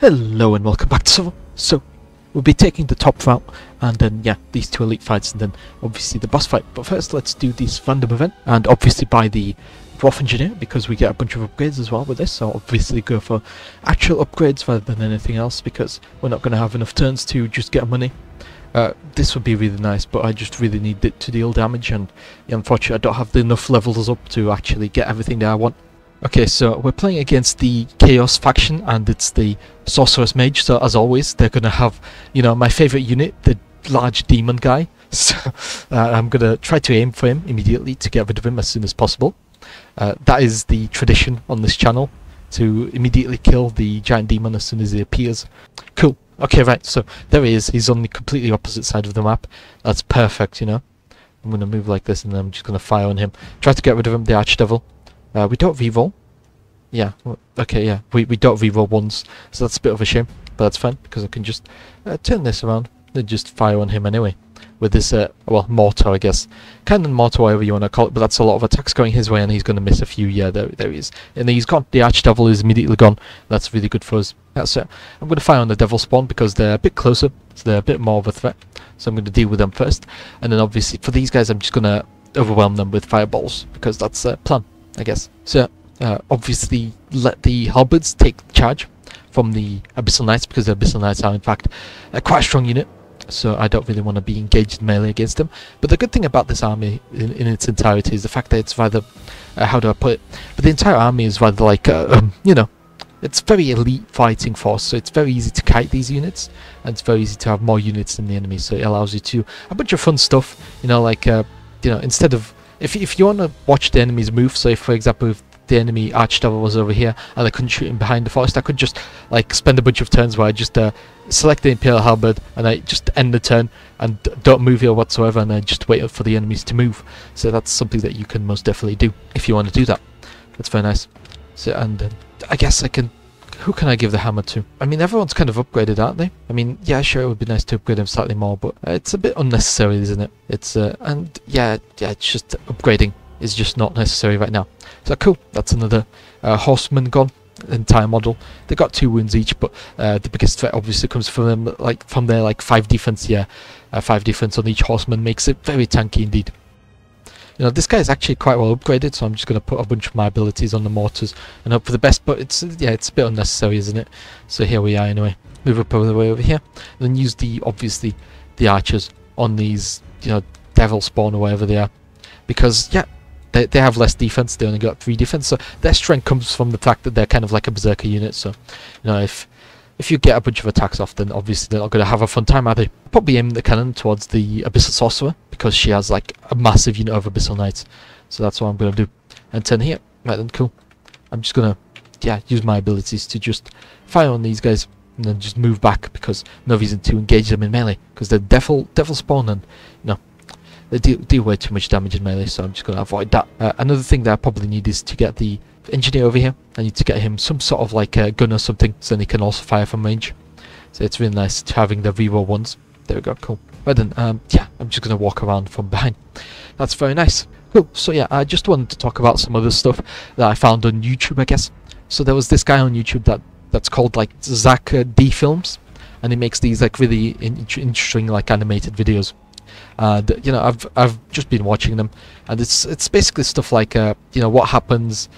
Hello and welcome back to Civil. So, we'll be taking the top route, and then, yeah, these two elite fights, and then, obviously, the boss fight. But first, let's do this random event, and obviously buy the Dwarf Engineer, because we get a bunch of upgrades as well with this, so obviously go for actual upgrades rather than anything else, because we're not going to have enough turns to just get money. This would be really nice, but I just really need it to deal damage, and yeah, unfortunately, I don't have enough levels up to actually get everything that I want. Okay, so we're playing against the Chaos faction, and it's the Sorceress Mage, so as always, they're going to have, you know, my favourite unit, the large demon guy, so I'm going to try to aim for him immediately to get rid of him as soon as possible. That is the tradition on this channel, to immediately kill the giant demon as soon as he appears. Cool. Okay, right, so there he is. He's on the completely opposite side of the map. That's perfect, you know. I'm going to move like this, and then I'm just going to fire on him. Try to get rid of him, the Archdevil. We don't reroll. Yeah, okay, yeah, we don't reroll once, so that's a bit of a shame, but that's fine, because I can just turn this around and just fire on him anyway. With this, well, mortar, I guess. Cannon mortar, whatever you want to call it, but that's a lot of attacks going his way, and he's going to miss a few. Yeah, there he is. And he's gone. The Archdevil is immediately gone. That's really good for us. That's it. I'm going to fire on the Devil Spawn, because they're a bit closer, so they're a bit more of a threat. So I'm going to deal with them first. And then, obviously, for these guys, I'm just going to overwhelm them with fireballs, because that's the plan, I guess. So, obviously, let the halberds take charge from the Abyssal Knights, because the Abyssal Knights are, in fact, quite a strong unit. So I don't really want to be engaged in melee against them. But the good thing about this army in its entirety is the fact that it's rather, how do I put it? But the entire army is rather like, you know, it's very elite fighting force. So it's very easy to kite these units, and it's very easy to have more units than the enemy. So it allows you to a bunch of fun stuff. You know, like, you know, instead of if you want to watch the enemies move. So if, for example, if the enemy Archdevil was over here and I couldn't shoot him behind the forest, I could just like spend a bunch of turns where I just select the Imperial Halberd and I just end the turn and don't move here whatsoever, and then just wait for the enemies to move. So that's something that you can most definitely do if you want to do that. That's very nice. So, and I guess I can. Who can I give the hammer to? I mean, everyone's kind of upgraded, aren't they? I mean, yeah, sure, it would be nice to upgrade them slightly more, but it's a bit unnecessary, isn't it? It's and yeah, it's just upgrading is just not necessary right now. So cool, that's another horseman gone. Entire model. They got 2 wounds each, but the biggest threat obviously comes from them, like from their 5 defense. Yeah, 5 defense on each horseman makes it very tanky indeed. You know, this guy is actually quite well upgraded, so I'm just going to put a bunch of my abilities on the mortars and hope for the best. But it's yeah, it's a bit unnecessary, isn't it? So here we are anyway. Move up all the way over here, and then use obviously the archers on these, you know, devil spawn or whatever they are, because yeah. They have less defense. They only got 3 defense, so their strength comes from the fact that they're kind of like a berserker unit. So, you know, if you get a bunch of attacks off, then obviously they're not going to have a fun time, are they? Probably aim the cannon towards the Abyssal Sorcerer, because she has like a massive unit of Abyssal Knights. So that's what I'm going to do. And turn here. Right then, cool. I'm just going to, yeah, use my abilities to just fire on these guys and then just move back, because no reason to engage them in melee, because they're devil spawn, and you know, they deal way too much damage in melee, so I'm just going to avoid that. Another thing that I probably need is to get the engineer over here. I need to get him some sort of like a gun or something, so then he can also fire from range. So it's really nice having the reroll ones. There we go, cool. Right then, yeah, I'm just going to walk around from behind. That's very nice. Cool, so yeah, I just wanted to talk about some other stuff that I found on YouTube, I guess. So there was this guy on YouTube that's called like Zach D Films, and he makes these like really interesting like animated videos. You know, I've just been watching them, and it's basically stuff like you know, what happens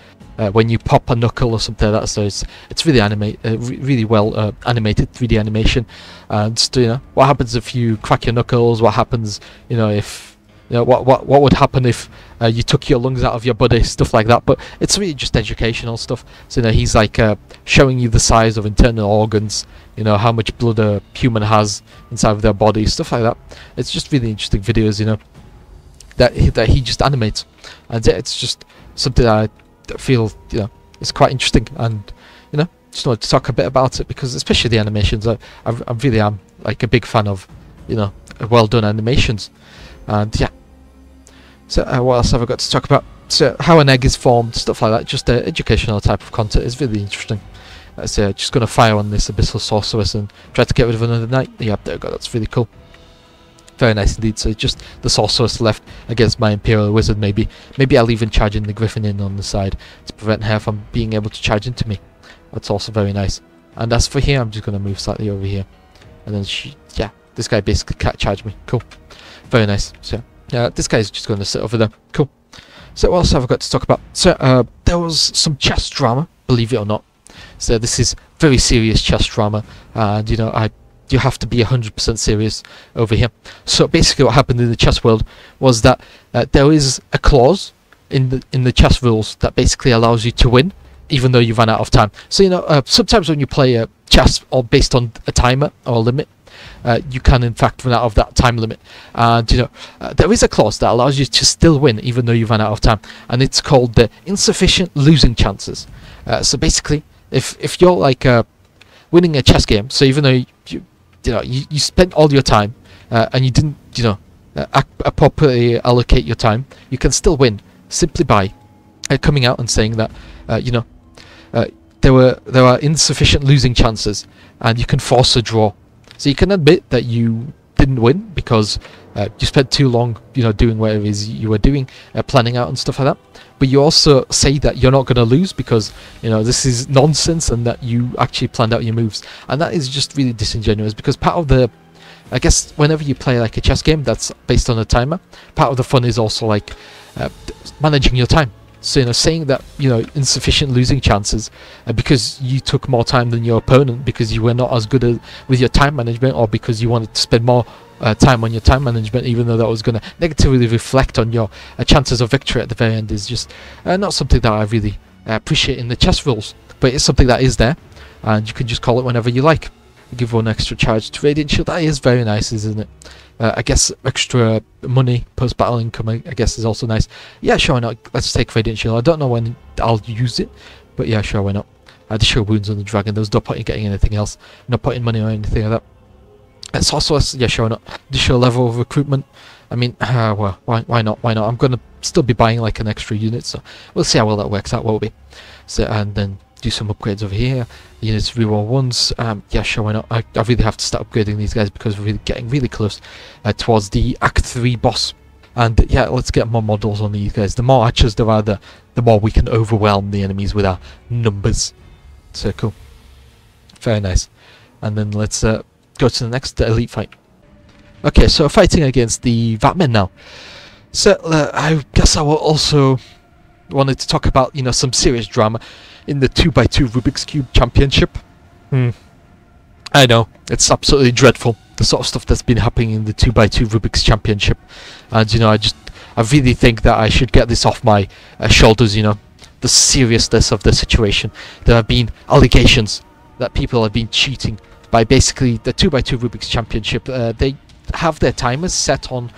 when you pop a knuckle or something like that. So it's really really well animated 3D animation, and just, you know, what happens if you crack your knuckles? What happens, you know, if you know what would happen if you took your lungs out of your body, stuff like that. But it's really just educational stuff. So, you know, he's like showing you the size of internal organs, you know, how much blood a human has inside of their body, stuff like that. It's just really interesting videos, you know, that he just animates, and it's just something that I feel, you know, is quite interesting, and you know, just wanted to talk a bit about it, because especially the animations, I really am like a big fan of, you know, well done animations. And yeah, so what else have I got to talk about? So how an egg is formed, stuff like that. Just educational type of content is really interesting. So just going to fire on this Abyssal Sorceress and try to get rid of another knight. Yep, there we go, that's really cool. Very nice indeed. So just the Sorceress left against my Imperial Wizard. Maybe I'll even charge in the Griffin in on the side to prevent her from being able to charge into me. That's also very nice. And as for here, I'm just going to move slightly over here. And then yeah, this guy basically can't charge me. Cool. Very nice. So yeah, this guy's just going to sit over there. Cool. So what else have I got to talk about? So there was some chess drama, believe it or not. So this is very serious chess drama, and you know, you have to be 100% serious over here. So basically what happened in the chess world was that there is a clause in the chess rules that basically allows you to win even though you run out of time. So you know, sometimes when you play chess or based on a timer or a limit, you can in fact run out of that time limit, and you know, there is a clause that allows you to still win even though you run out of time, and it's called the insufficient losing chances. So basically, if you're like winning a chess game, so even though you spent all your time and you didn't appropriately allocate your time, you can still win simply by coming out and saying that there are insufficient losing chances, and you can force a draw. So you can admit that you didn't win because you spent too long doing whatever it is you were doing, planning out and stuff like that. But you also say that you're not going to lose because this is nonsense and that you actually planned out your moves, and that is just really disingenuous. Because part of the, I guess, whenever you play like a chess game that's based on a timer, part of the fun is also like managing your time. So saying that insufficient losing chances because you took more time than your opponent because you were not as good with your time management, or because you wanted to spend more time on your time management, even though that was going to negatively reflect on your chances of victory at the very end, is just not something that I really appreciate in the chess rules. But it's something that is there, and you can just call it whenever you like. Give one extra charge to Radiant Shield. That is very nice, isn't it? I guess extra money, post-battle income, I guess, is also nice. Yeah, sure, why not? Let's take Radiant Shield. I don't know when I'll use it, but yeah, sure, why not? Additional wounds on the dragon. There was no point in getting anything else. No point in money or anything like that. It's also, yeah, sure, why not? Additional level of recruitment. I mean, well, why not? Why not? I'm going to still be buying like an extra unit, so we'll see how well that works out, won't we? So, and then do some upgrades over here. Units reroll ones. Yeah, sure, why not? I really have to start upgrading these guys because we're getting really close towards the Act 3 boss. And yeah, let's get more models on these guys. The more archers there are, the more we can overwhelm the enemies with our numbers. So cool. Very nice. And then let's go to the next elite fight. Okay, so fighting against the Vatmen now. So I guess I will also wanted to talk about some serious drama in the 2x2 Rubik's Cube Championship. I know, it's absolutely dreadful, the sort of stuff that's been happening in the 2x2 Rubik's Championship, and I really think that I should get this off my shoulders. The seriousness of the situation. There have been allegations that people have been cheating by basically the 2x2 Rubik's Championship. They have their timers set on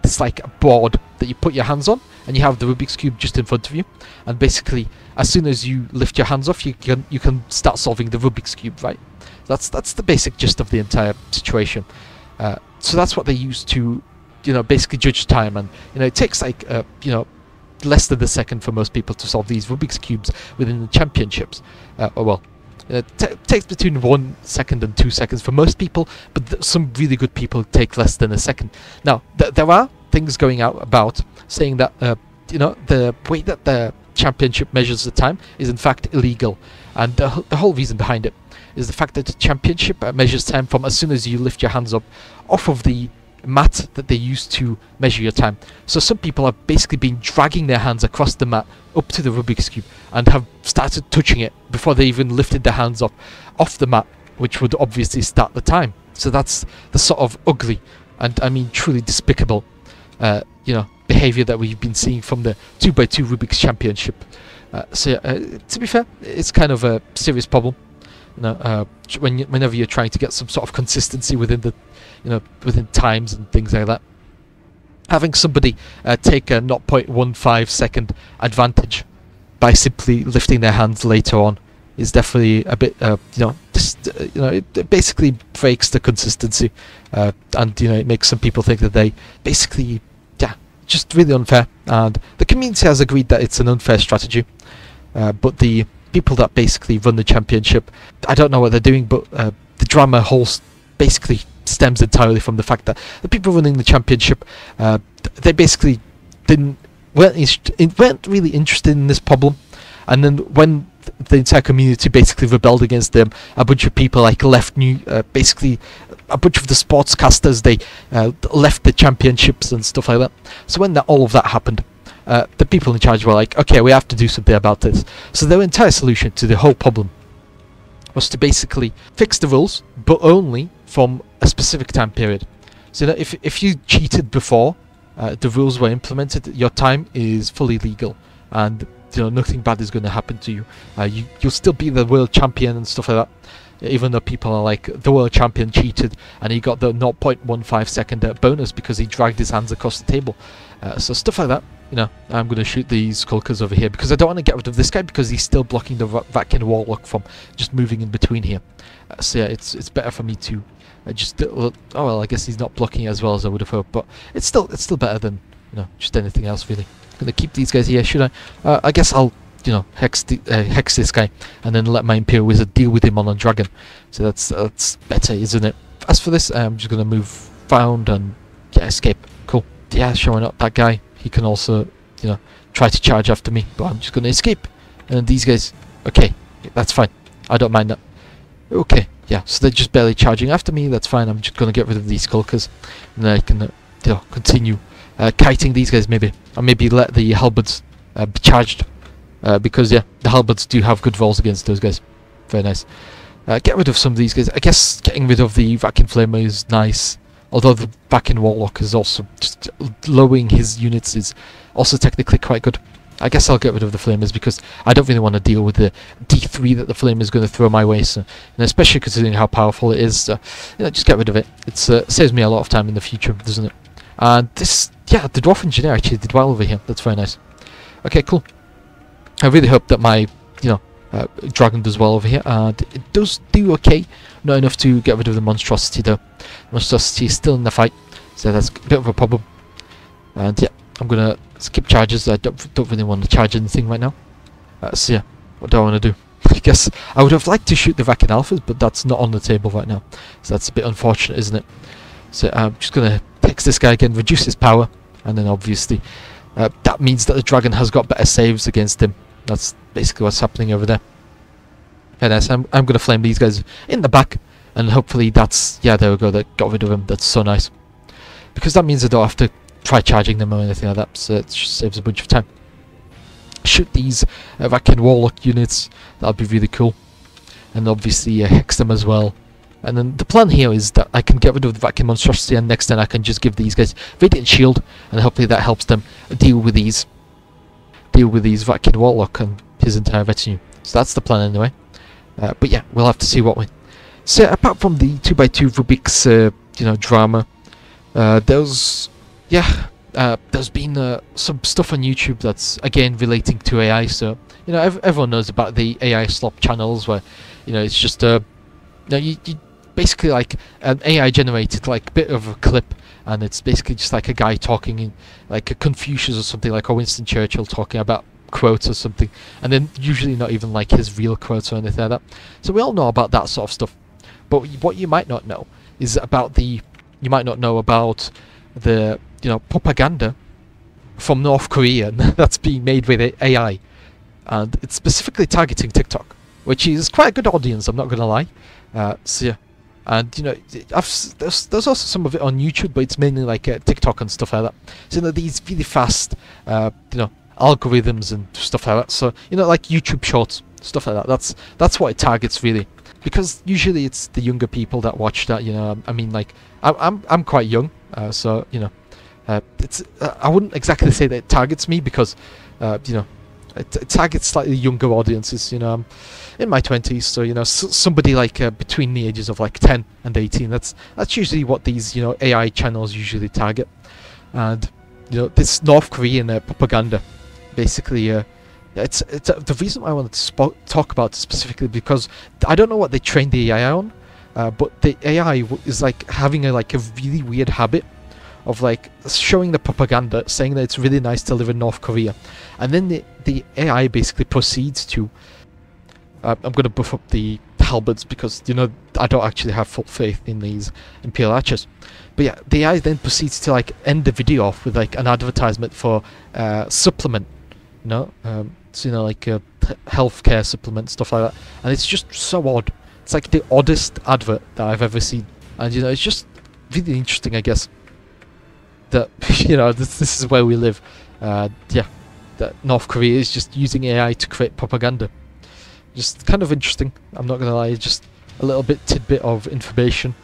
this like a board that you put your hands on, and you have the Rubik's Cube just in front of you, and basically as soon as you lift your hands off, you can start solving the Rubik's Cube, right? That's the basic gist of the entire situation. So that's what they use to basically judge time, and it takes like less than a second for most people to solve these Rubik's Cubes within the championships. It takes between 1 second and 2 seconds for most people, but some really good people take less than a second. Now, there are things going out about saying that the way that the championship measures the time is in fact illegal, and the whole reason behind it is the fact that the championship measures time from as soon as you lift your hands up off of the mat that they use to measure your time. So some people have basically been dragging their hands across the mat up to the Rubik's Cube and have started touching it before they even lifted their hands up off the mat, which would obviously start the time. So that's the sort of ugly and I mean truly despicable behavior that we've been seeing from the 2x2 Rubik's Championship. To be fair, it's kind of a serious problem. Whenever you're trying to get some sort of consistency within the within times and things like that, having somebody take a 0.15 second advantage by simply lifting their hands later on is definitely a bit it basically breaks the consistency, and it makes some people think that they basically just really unfair, and the community has agreed that it's an unfair strategy, but the people that basically run the championship, I don't know what they're doing, but the drama basically stems entirely from the fact that the people running the championship, they basically weren't really interested in this problem, and then when the entire community basically rebelled against them. A bunch of people like left basically a bunch of the sportscasters, they left the championships and stuff like that. So when all of that happened, the people in charge were like, okay, we have to do something about this. So their entire solution to the whole problem was to basically fix the rules, but only from a specific time period. So that if you cheated before the rules were implemented, your time is fully legal, and nothing bad is going to happen to you. You'll still be the world champion and stuff like that. Even though people are like, the world champion cheated and he got the 0.15 second bonus because he dragged his hands across the table. So stuff like that. I'm going to shoot these Skulkers over here because I don't want to get rid of this guy because he's still blocking the Vatkin Warlock from just moving in between here. So yeah, it's better for me to just... oh well, I guess he's not blocking as well as I would have hoped, but it's still better than just anything else really. I'm going to keep these guys here, should I? I guess I'll hex this guy and then let my Imperial Wizard deal with him on a dragon. So that's better, isn't it? As for this, I'm just going to move found and escape. Cool. Yeah, showing up that guy. He can also, try to charge after me, but I'm just going to escape. And these guys, okay, that's fine. I don't mind that. Okay, yeah, so they're just barely charging after me. That's fine. I'm just going to get rid of these Skulkers, and then I can, continue kiting these guys maybe, or maybe let the halberds be charged. Because yeah, the halberds do have good rolls against those guys. Very nice. Get rid of some of these guys. I guess getting rid of the Vatkin Flamer is nice. Although the Vatkin Warlock is also just lowering his units is also technically quite good. I guess I'll get rid of the Flamers because I don't really want to deal with the D3 that the Flamer is going to throw my way. So, and especially considering how powerful it is, so, just get rid of it. It saves me a lot of time in the future, doesn't it? And this, yeah, the Dwarf Engineer actually did well over here. That's very nice. Okay, cool. I really hope that my, dragon does well over here, and it does do okay. Not enough to get rid of the Monstrosity though. Monstrosity is still in the fight, so that's a bit of a problem. And yeah, I'm gonna skip charges. I don't really want to charge anything right now. So yeah, what do I want to do? I guess I would have liked to shoot the Vatkin Alphas, but that's not on the table right now. So that's a bit unfortunate, isn't it? So I'm just gonna hex this guy again, reduce his power, and then obviously that means that the dragon has got better saves against him. That's basically what's happening over there. And yes, I'm going to flame these guys in the back, and hopefully that's... yeah, there we go, that got rid of him. That's so nice. Because that means I don't have to try charging them or anything like that, so it just saves a bunch of time. Shoot these Vatkin Warlock units, that'll be really cool. And obviously hex them as well. And then the plan here is that I can get rid of the Vatkin Monstrosity, and next turn I can just give these guys Radiant Shield, and hopefully that helps them deal with these Vatkin Warlock and his entire retinue. So that's the plan anyway. But yeah, we'll have to see what we... So apart from the 2x2 Rubik's, drama, there's been some stuff on YouTube that's, again, relating to AI. So, everyone knows about the AI slop channels where, it's just, you basically like an AI generated like bit of a clip, and it's basically just like a guy talking in like a Confucius or something, like a Winston Churchill talking about quotes or something, and then usually not even like his real quotes or anything like that. So we all know about that sort of stuff, but what you might not know is about the propaganda from North Korea that's being made with AI, and it's specifically targeting TikTok, which is quite a good audience, I'm not gonna lie. So yeah, and there's also some of it on YouTube, but it's mainly like TikTok and stuff like that. So these really fast algorithms and stuff like that. So like YouTube Shorts, stuff like that. That's what it targets really, because usually it's the younger people that watch that. I mean, like I'm quite young, so it's I wouldn't exactly say that it targets me, because it targets slightly younger audiences. I'm in my 20s, so somebody like between the ages of like 10 and 18. That's usually what these AI channels usually target. And this North Korean propaganda, basically, it's the reason why I wanted to talk about it specifically, because I don't know what they trained the AI on, but the AI is like having a really weird habit of like showing the propaganda, saying that it's really nice to live in North Korea, and then the AI basically proceeds to I'm going to buff up the halberds because I don't actually have full faith in these Imperial Archers. But yeah, the AI then proceeds to like end the video off with like an advertisement for supplement, supplements, you know, like healthcare supplements, stuff like that. And it's just so odd. It's like the oddest advert that I've ever seen. And, you know, it's just really interesting, I guess, that, you know, this is where we live. Yeah, that North Korea is just using AI to create propaganda. Just kind of interesting, I'm not gonna lie, just a little bit tidbit of information.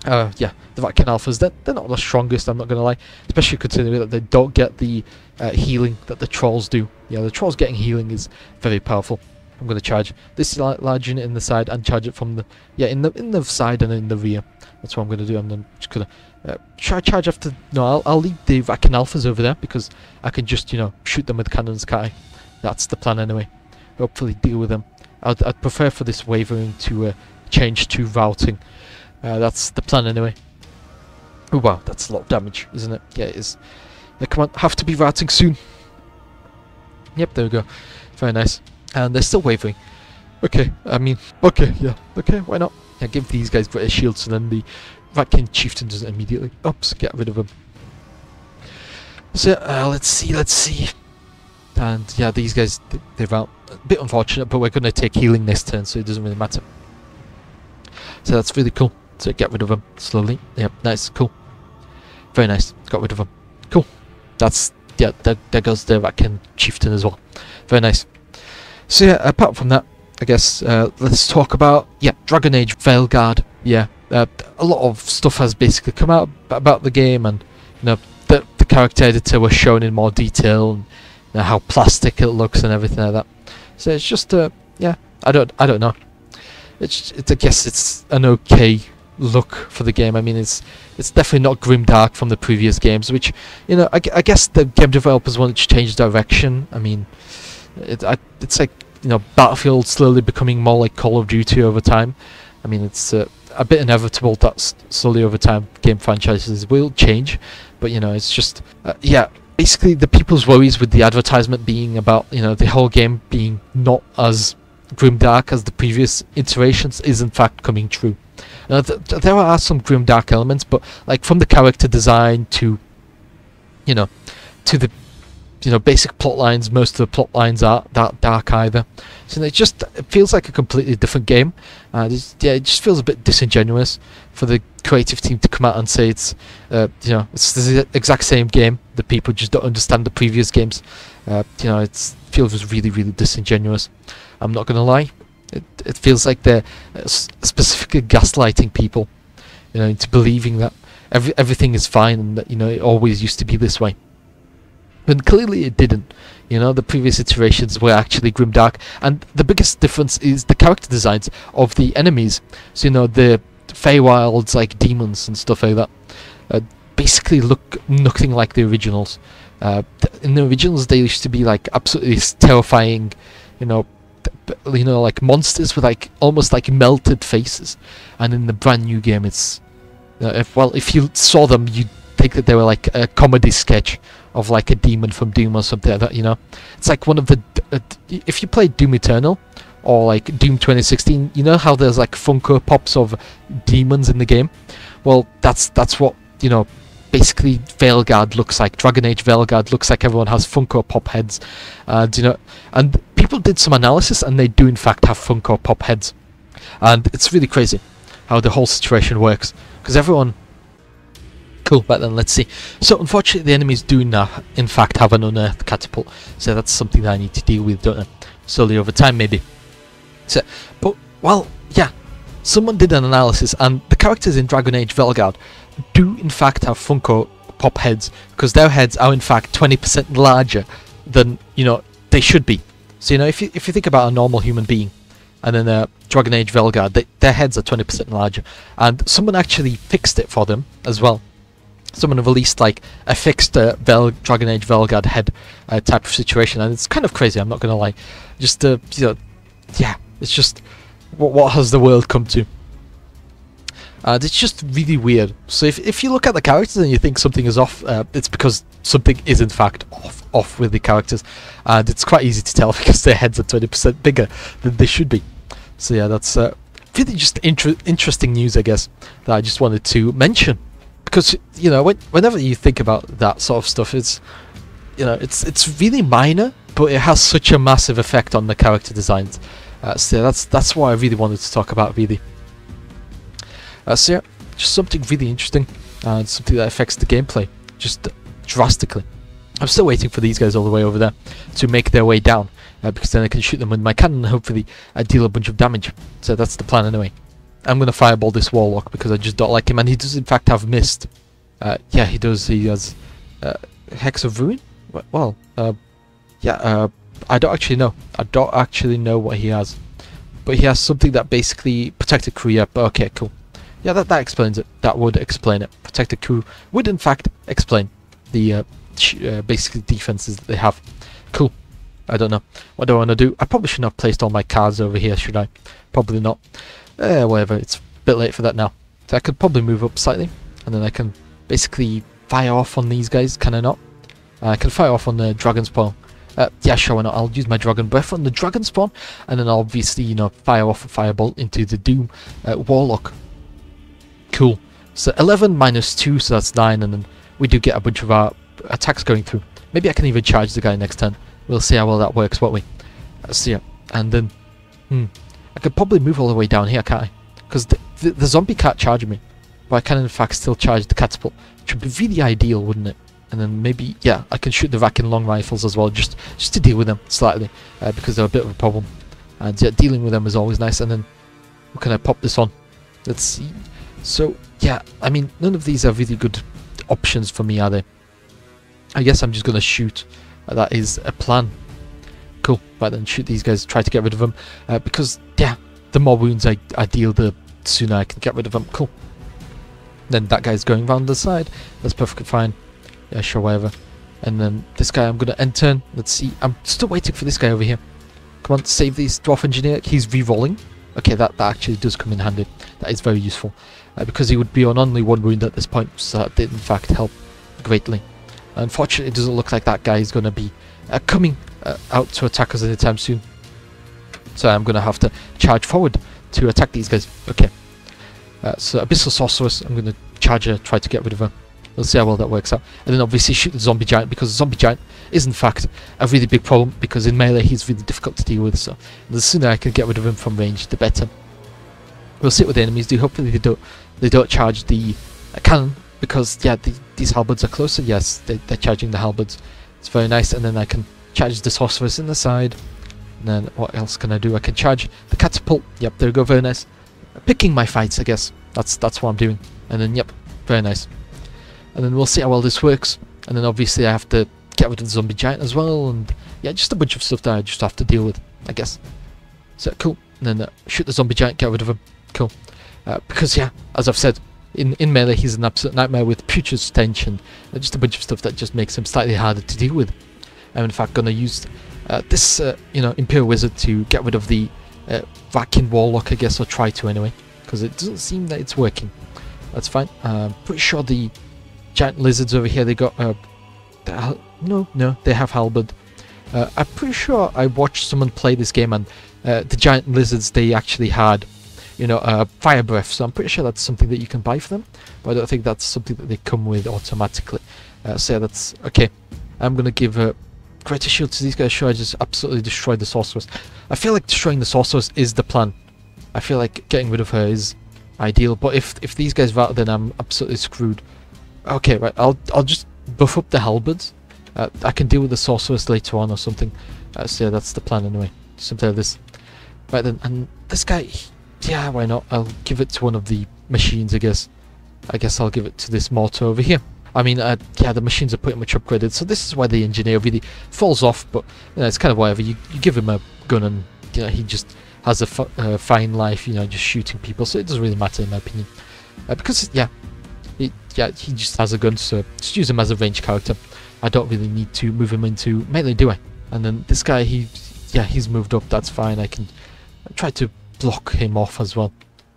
Yeah, the Vatkin Alphas, they're not the strongest, I'm not gonna lie, especially considering that they don't get the healing that the Trolls do. Yeah, the Trolls getting healing is very powerful. I'm gonna charge this large unit in the side and charge it from the, yeah, in the side and in the rear. That's what I'm gonna do. I'm just gonna charge after. No, I'll leave the Vatkin Alphas over there because I can just, you know, shoot them with cannons, can't I? That's the plan anyway. Hopefully deal with them. I'd prefer for this wavering to change to routing. That's the plan anyway. Oh wow, that's a lot of damage, isn't it? Yeah, it is. Yeah, come on, have to be routing soon. Yep, there we go. Very nice. And they're still wavering. Okay, I mean, okay, yeah, okay, why not? Yeah, give these guys British shields, and then the Vatkin Chieftain does it immediately. Oops, get rid of them. So, let's see. And yeah, these guys, they're out. A bit unfortunate, but we're going to take healing this turn, so it doesn't really matter. So that's really cool. So get rid of them slowly. Yep, nice, cool. Very nice, got rid of them. Cool. That's, yeah, there goes the Vatkin Chieftain as well. Very nice. So yeah, apart from that, I guess let's talk about, yeah, Dragon Age Veilguard. Yeah, a lot of stuff has basically come out about the game, and you know, the character editor was shown in more detail, and you know, how plastic it looks and everything like that. So it's just yeah, I don't know. It's I guess it's an okay look for the game. I mean, it's definitely not grimdark from the previous games, which, you know, I guess the game developers wanted to change direction. I mean, it's like, you know, Battlefield slowly becoming more like Call of Duty over time. I mean, it's a bit inevitable that slowly over time game franchises will change, but you know, it's just yeah. Basically, the people's worries with the advertisement being about, you know, the whole game being not as grimdark as the previous iterations is in fact coming true. There are some grimdark elements, but like from the character design to, you know, to the, you know, basic plot lines, most of the plot lines aren't that dark either. So it feels like a completely different game. Yeah, it just feels a bit disingenuous for the creative team to come out and say it's, you know, it's the exact same game. The people just don't understand the previous games. You know, it feels really, really disingenuous. I'm not gonna lie. It feels like they're specifically gaslighting people, you know, into believing that everything is fine and that, you know, it always used to be this way. But clearly it didn't. You know, the previous iterations were actually grimdark, and the biggest difference is the character designs of the enemies. So, you know, the Feywilds, like demons and stuff like that, basically look nothing like the originals. In the originals, they used to be like absolutely terrifying, you know, like monsters with like almost like melted faces. And in the brand new game, it's if you saw them, you'd think that they were like a comedy sketch of like a demon from Doom or something like that, you know. It's like one of the if you play Doom Eternal or like Doom 2016, you know how there's like Funko Pops of demons in the game? Well, that's what, you know, basically Veilguard looks like. Dragon Age Veilguard looks like everyone has Funko Pop heads, and you know, and people did some analysis and they do in fact have Funko Pop heads, and it's really crazy how the whole situation works, because everyone. Cool, but then let's see. So unfortunately the enemies do now in fact have an unearthed catapult, so that's something that I need to deal with, don't I? Slowly over time maybe. So, but, well, yeah, someone did an analysis and the characters in Dragon Age Veilguard do in fact have Funko Pop heads, because their heads are in fact 20% larger than, you know, they should be. So, you know, if you think about a normal human being, and then Dragon Age Veilguard, their heads are 20% larger, and someone actually fixed it for them as well. Someone released like a fixed Dragon Age Veilguard head type of situation, and it's kind of crazy, I'm not gonna lie. Just you know, yeah, it's just what has the world come to? It's just really weird. So if you look at the characters and you think something is off, it's because something is in fact off with the characters, and it's quite easy to tell because their heads are 20% bigger than they should be. So yeah, that's really just interesting news, I guess, that I just wanted to mention. Because, you know, whenever you think about that sort of stuff, it's, you know, it's really minor, but it has such a massive effect on the character designs. So that's what I really wanted to talk about, really. So yeah, just something really interesting, and something that affects the gameplay just drastically. I'm still waiting for these guys all the way over there to make their way down, because then I can shoot them with my cannon and hopefully deal a bunch of damage. So that's the plan anyway. I'm going to fireball this Warlock because I just don't like him, and he does in fact have mist. Yeah, he does. He has Hex of Ruin? Well, yeah, I don't actually know. I don't actually know what he has. But he has something that basically protected crew, yeah, but okay, cool. Yeah, that explains it. That would explain it. Protected crew would in fact explain the basically defenses that they have. Cool. I don't know. What do I want to do? I probably shouldn't have placed all my cards over here, should I? Probably not. Whatever, it's a bit late for that now. So I could probably move up slightly, and then I can basically fire off on these guys, can I not? I can fire off on the Dragon Spawn. Yeah, sure, why not? I'll use my Dragon Breath on the Dragon Spawn, and then I'll obviously, you know, fire off a Firebolt into the Doom Warlock. Cool. So 11 minus 2, so that's 9, and then we do get a bunch of our attacks going through. Maybe I can even charge the guy next turn. We'll see how well that works, won't we? See ya. And then, I could probably move all the way down here, can't I? Because the zombie can't charge me. But I can in fact still charge the catapult, which would be really ideal, wouldn't it? And then maybe, yeah, I can shoot the Rakin long rifles as well, just to deal with them slightly, because they're a bit of a problem. And yeah, dealing with them is always nice. And then, what can I pop this on? Let's see. So, yeah, I mean, none of these are really good options for me, are they? I guess I'm just going to shoot. That is a plan. Cool. Right then, shoot these guys, try to get rid of them. Because, yeah, the more wounds I deal, the sooner I can get rid of them. Cool. Then that guy's going round the side. That's perfectly fine. Yeah, sure, whatever. And then this guy I'm going to end turn. Let's see. I'm still waiting for this guy over here. Come on, save this Dwarf Engineer. He's re-rolling. Okay, that actually does come in handy. That is very useful. Because he would be on only one wound at this point. So that did in fact help greatly. Unfortunately, it doesn't look like that guy is going to be coming out to attack us anytime soon. So I'm going to have to charge forward to attack these guys. Okay. So Abyssal Sorceress, I'm going to charge her, try to get rid of her. We'll see how well that works out. And then obviously shoot the Zombie Giant, because the Zombie Giant is in fact a really big problem, because in melee he's really difficult to deal with. So the sooner I can get rid of him from range, the better. We'll see what the enemies do. Hopefully they don't charge the cannon, because yeah, these halberds are closer. Yes, they're charging the halberds. It's very nice. And then I can charge the Sorceress in the side. And then what else can I do? I can charge the catapult. Yep, there we go. Very nice. Picking my fights, I guess. That's what I'm doing. And then yep, very nice. And then we'll see how well this works. And then obviously I have to get rid of the Zombie Giant as well. And yeah, just a bunch of stuff that I just have to deal with, I guess. So cool. And then shoot the Zombie Giant, get rid of him. Cool. Because yeah, as I've said, in melee he's an absolute nightmare with Putrid Stench and just a bunch of stuff that just makes him slightly harder to deal with. I'm in fact going to use this you know, Imperial Wizard to get rid of the Rakin Warlock, I guess, or try to anyway, because it doesn't seem that it's working. That's fine. Pretty sure the giant lizards over here, they got no, they have halberd. I'm pretty sure I watched someone play this game, and the giant lizards, they actually had, you know, fire breath, so I'm pretty sure that's something that you can buy for them, but I don't think that's something that they come with automatically. So yeah, that's okay. I'm gonna give greater shield to these guys. Sure, I just absolutely destroyed the Sorceress. I feel like destroying the Sorceress is the plan. I feel like getting rid of her is ideal, but if these guys rattle, then I'm absolutely screwed. Okay, right, I'll just buff up the halberds. I can deal with the Sorceress later on or something. So yeah, that's the plan anyway. Something like this. Right then, and this guy, yeah, why not? I'll give it to one of the machines, I guess. I guess I'll give it to this mortar over here. I mean, yeah, the machines are pretty much upgraded, so this is why the engineer really falls off, but you know, it's kind of whatever. You give him a gun and, you know, he just has a fine life, you know, just shooting people, so it doesn't really matter in my opinion. Because, yeah, he just has a gun, so just use him as a ranged character. I don't really need to move him into melee, do I? And then this guy, he's moved up, that's fine. I can try to block him off as well,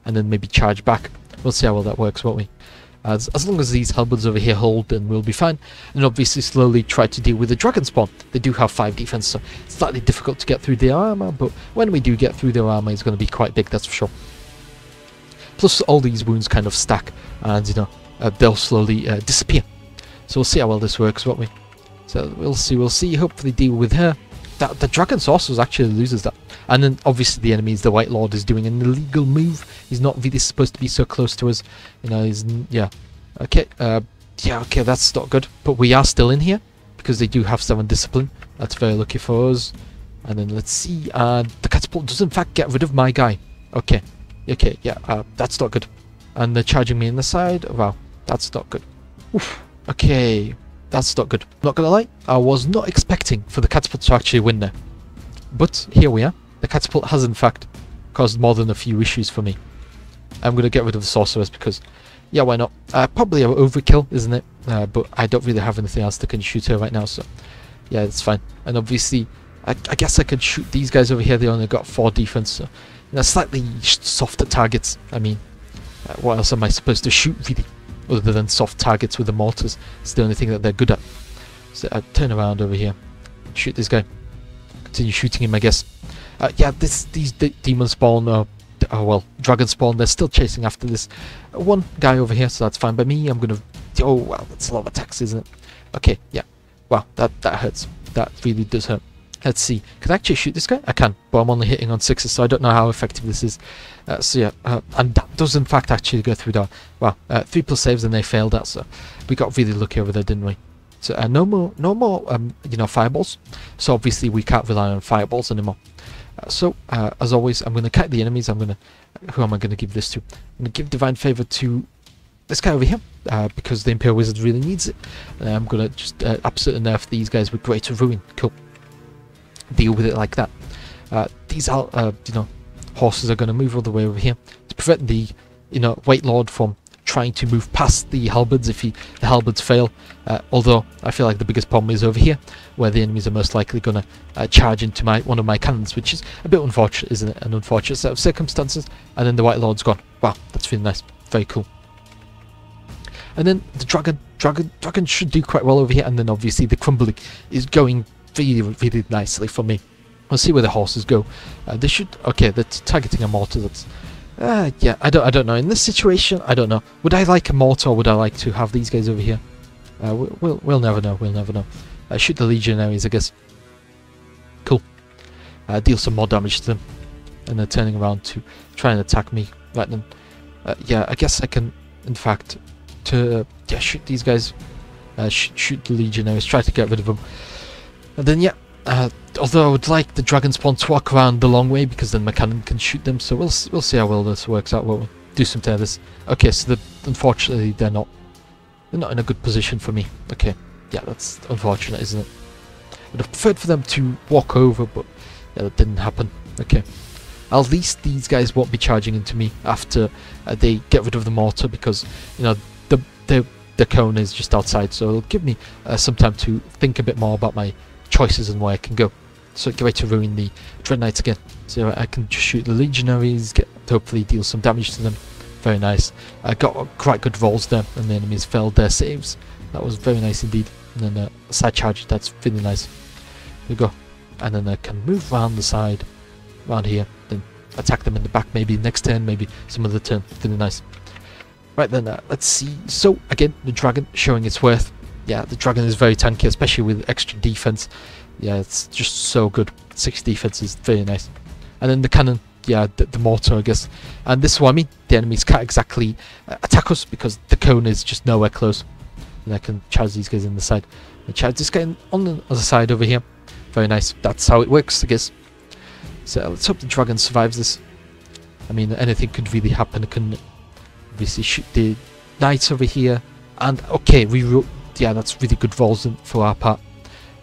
and then maybe charge back. We'll see how well that works, won't we? As long as these halberds over here hold, then we'll be fine. And obviously slowly try to deal with the Dragon Spawn. They do have 5 defense, so it's slightly difficult to get through their armor, but when we do get through their armor, it's going to be quite big, that's for sure. Plus all these wounds kind of stack, and you know, they'll slowly disappear. So we'll see how well this works, won't we? So we'll see. Hopefully deal with her. the Dragon Sorcerers actually loses that. And then obviously the enemy is the White Lord is doing an illegal move. He's not really supposed to be so close to us. You know, he's yeah. Okay, yeah, okay, that's not good. But we are still in here because they do have 7 discipline. That's very lucky for us. And then let's see. The catapult does in fact get rid of my guy. Okay, okay, yeah, that's not good. And they're charging me in the side. Wow, that's not good. Oof. Okay, that's not good. Not gonna lie, I was not expecting for the catapult to actually win there. But here we are. The catapult has in fact caused more than a few issues for me. I'm gonna get rid of the sorcerers because, yeah, why not? Probably an overkill, isn't it? But I don't really have anything else that can shoot her right now, so yeah, it's fine. And obviously, I guess I could shoot these guys over here. They only got 4 defense, so you know, slightly softer targets. I mean, what else am I supposed to shoot really, other than soft targets with the mortars? It's the only thing that they're good at. So I turn around over here, shoot this guy, continue shooting him, I guess. Yeah, these demon spawn, oh well, dragon spawn, they're still chasing after this one guy over here, so that's fine by me. I'm gonna, oh wow, that's a lot of attacks, isn't it? Okay, yeah, wow, that hurts. That really does hurt. Let's see, can I actually shoot this guy? I can, but I'm only hitting on 6s, so I don't know how effective this is. So yeah, and that does in fact actually go through that. Wow, 3+ saves and they failed that, so we got really lucky over there, didn't we? So no more, you know, fireballs. So obviously we can't rely on fireballs anymore. So as always, I'm going to kite the enemies. Who am I going to give this to? I'm going to give Divine Favor to this guy over here because the Imperial Wizard really needs it. And I'm going to just absolutely nerf these guys with Greater Ruin. Cool. Deal with it like that. These are, you know, horses are going to move all the way over here to prevent the, you know, White Lord from trying to move past the halberds if the halberds fail. Although I feel like the biggest problem is over here, where the enemies are most likely going to charge into one of my cannons, which is a bit unfortunate, isn't it? An unfortunate set of circumstances. And then the White Lord's gone. Wow, that's really nice. Very cool. And then the dragon should do quite well over here. And then obviously the crumbling is going really, really nicely for me. We'll see where the horses go. They should. Okay, they're targeting a mortar. That's. Yeah, I don't know. In this situation, I don't know. Would I like a mortar, or would I like to have these guys over here? We'll never know. We'll never know. Shoot the legionaries, I guess. Cool. Deal some more damage to them, and they're turning around to try and attack me. Right then. Yeah, I guess I can, in fact, yeah, shoot these guys. Shoot the legionaries. Try to get rid of them. And then yeah. Although I would like the dragon spawn to walk around the long way because then my cannon can shoot them, so we'll see how well this works out. We'll do some tethers. Okay, so unfortunately they're not in a good position for me. Okay, yeah, that's unfortunate, isn't it? I would have preferred for them to walk over, but yeah, that didn't happen. Okay, at least these guys won't be charging into me after they get rid of the mortar because you know the cone is just outside, so it'll give me some time to think a bit more about my choices and where I can go. So get ready to ruin the Dread Knights again. So I can just shoot the legionaries, hopefully deal some damage to them. Very nice. I got quite good rolls there, and the enemies failed their saves. That was very nice indeed. And then a side charge, that's really nice. There we go. And then I can move around the side, around here, then attack them in the back maybe next turn, maybe some other turn. Really nice. Right then, let's see. So again, the dragon showing its worth. Yeah, the dragon is very tanky, especially with extra defense. Yeah, it's just so good. 6 defense is very nice. And then the cannon, yeah, the mortar, I guess. And this is what I mean. The enemies can't exactly attack us because the cone is just nowhere close. And I can charge these guys in the side. And charge this guy on the other side over here. Very nice. That's how it works, I guess. So let's hope the dragon survives this. I mean, anything could really happen. It can obviously shoot the knights over here. And okay, yeah, that's really good rolls for our part.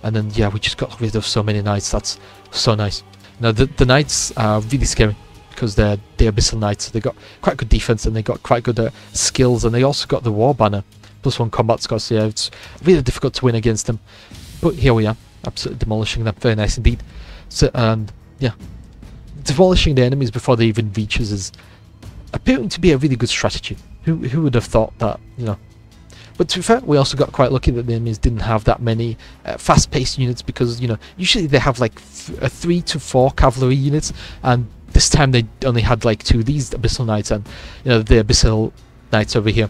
And then yeah, we just got rid of so many knights. That's so nice. Now the knights are really scary because they're the abyssal knights. So they got quite good defense and they got quite good skills, and they also got the war banner +1 combat score. So yeah, it's really difficult to win against them. But here we are, absolutely demolishing them. Very nice indeed. So and yeah, demolishing the enemies before they even reach us is appearing to be a really good strategy. Who would have thought that, you know? But to be fair, we also got quite lucky that the enemies didn't have that many fast-paced units because, you know, usually they have like 3 to 4 cavalry units, and this time they only had like 2 of these Abyssal Knights, and, you know, the Abyssal Knights over here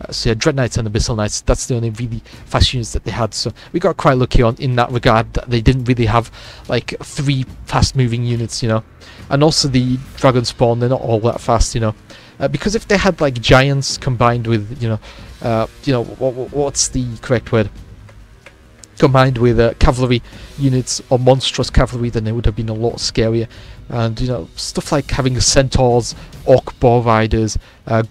So yeah, Dread Knights and Abyssal Knights, that's the only really fast units that they had. So we got quite lucky on in that regard, that they didn't really have like 3 fast moving units, you know. And also the Dragon Spawn, they're not all that fast, you know. Because if they had like giants combined with, what's the correct word? Combined with cavalry units or monstrous cavalry, then they would have been a lot scarier. And you know, stuff like having centaurs, orc boar riders,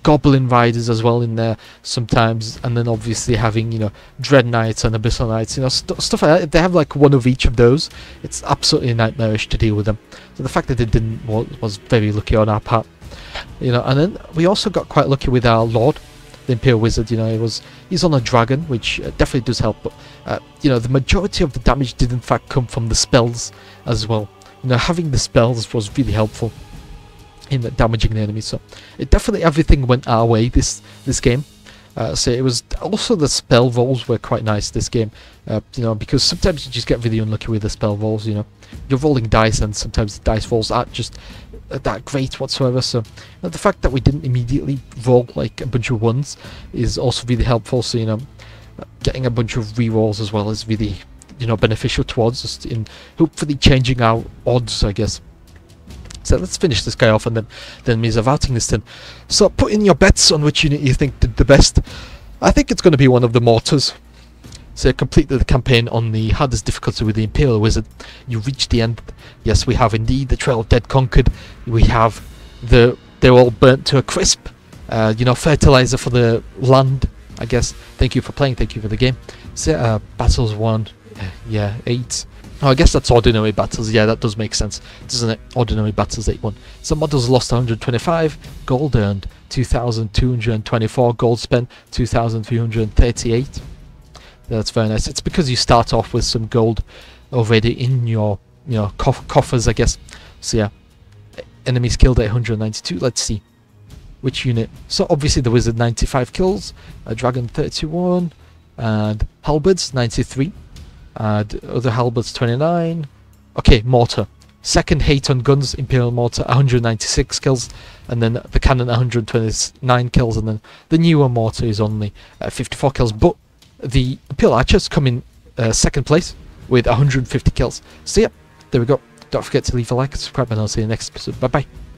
goblin riders as well in there sometimes, and then obviously having, you know, dread knights and abyssal knights, you know, stuff like that. If they have like one of each of those, it's absolutely nightmarish to deal with them. So the fact that they didn't was very lucky on our part, you know. And then we also got quite lucky with our lord, the Imperial Wizard. You know, he's on a dragon, which definitely does help, but you know, the majority of the damage did in fact come from the spells as well. You know, having the spells was really helpful in damaging the enemy. So it definitely, everything went our way this game. So it was also the spell rolls were quite nice this game. You know, because sometimes you just get really unlucky with the spell rolls. You know, you're rolling dice, and sometimes the dice rolls aren't just that great whatsoever. So the fact that we didn't immediately roll like a bunch of ones is also really helpful. So you know, getting a bunch of re-rolls as well is really, you know, beneficial towards us in hopefully changing our odds, I guess. So let's finish this guy off, and then means of outing this turn. So put in your bets on which unit you think did the best. I think it's going to be one of the mortars. So complete the campaign on the hardest difficulty with the Imperial Wizard. You reach the end. Yes, we have indeed the Trail of Dead conquered. We have they're all burnt to a crisp. You know, fertilizer for the land, I guess. Thank you for playing. Thank you for the game. So battles won. Yeah, 8. Oh, I guess that's ordinary battles. Yeah, that does make sense, doesn't it? Ordinary battles 8-1. So models lost 125, gold earned 2,224, gold spent 2,338. That's very nice. It's because you start off with some gold already in your, you know, coffers, I guess. So yeah, enemies killed 892. Let's see which unit. So obviously the wizard 95 kills, a dragon 31, and halberds 93. Other halberds 29. Okay, mortar. Second hate on guns, Imperial Mortar 196 kills, and then the cannon 129 kills, and then the newer mortar is only 54 kills. But the Imperial Archers come in second place with 150 kills. So yeah, there we go. Don't forget to leave a like, subscribe, and I'll see you next episode. Bye bye.